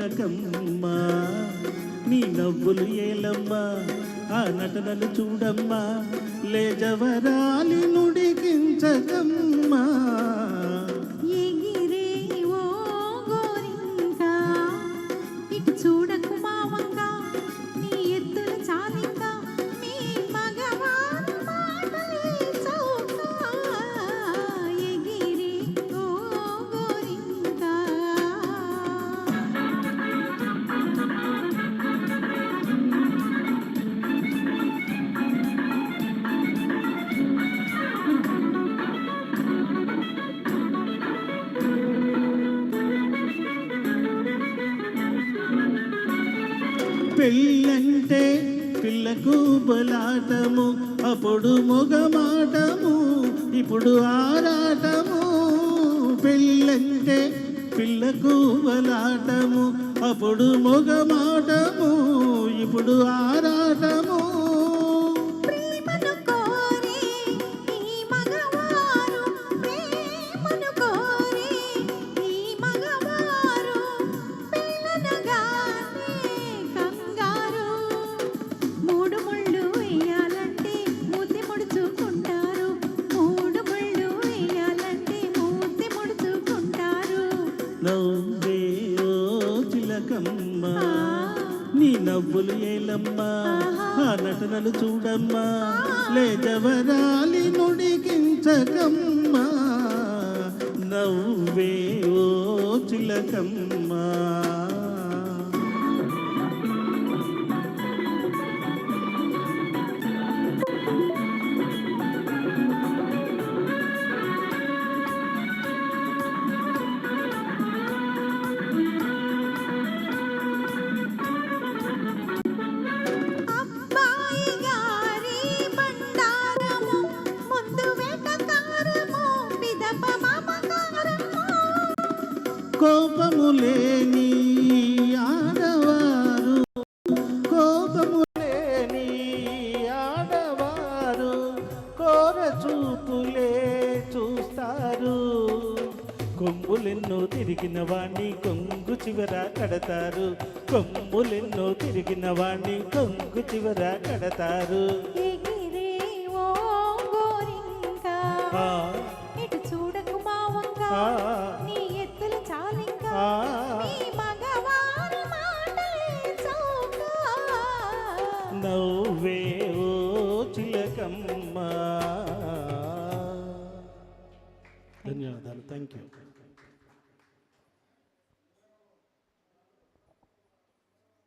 చిలకమ్మా నీ నవ్వులు ఏలమ్మా ఆ నటనలు చూడమ్మా లేజవరాలి నుడికించకమ్మా ఎగిరే ఓ గోరింకా ఇటు చూడకు మావంగా నీ ఎత్తుల చాలింకా మీ మగవారు మాటలే చౌకా ఎగిరే ఓ గోరింకా పెళ్ళంటే పిల్లకు బలాటము అప్పుడు మొగమాటము ఇప్పుడు ఆరాటము పెళ్ళంటే పిల్లకు బలాటము అప్పుడు మొగమాటము ఇప్పుడు ఆరాటము ప్రేమను కోరే ఈ మగవారు ప్రేమను కోరే ఈ మగవారు పిల్లనగానే కంగారు మూడు ముళ్ళు వేయాలంటే మూతి ముడుచుకుంటారు మూడు ముళ్ళు వేయాలంటే మూతి ముడుచుకుంటారు నవ్వే ఓ చిలకమ్మా నీ నవ్వులు ఏలమ్మా ఆ నటనలు చూడమ్మా లేజవరాలి నుడికించకమ్మా నవ్వే ఓ చిలకమ్మా అబ్బాయి గారి బండారము ముందు వెటకారము పిదప మమకారము కోపము లేని ఆడవారు కోపము లేని ఆడవారు కోర చూపులే చూస్తారు కొమ్ములెన్నో తిరిగిన వాణ్ణి కొంగు చివర కడతారు కొమ్ములెన్నో తిరిగిన వాణ్ణి కొంగు చివర కడతారు ఎగిరే ఓ గోరింకా ఆ, ఇటు చూడకు మావంగా ఆ, నీ ఎత్తుల చాలింకా ఆ. నీ మగవారి మాటలే చౌకా నవ్వే ఓ చిలకమ్మా ధన్యవాదాలు థ్యాంక్ యూ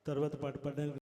తర్వాత పాట పాడడానికి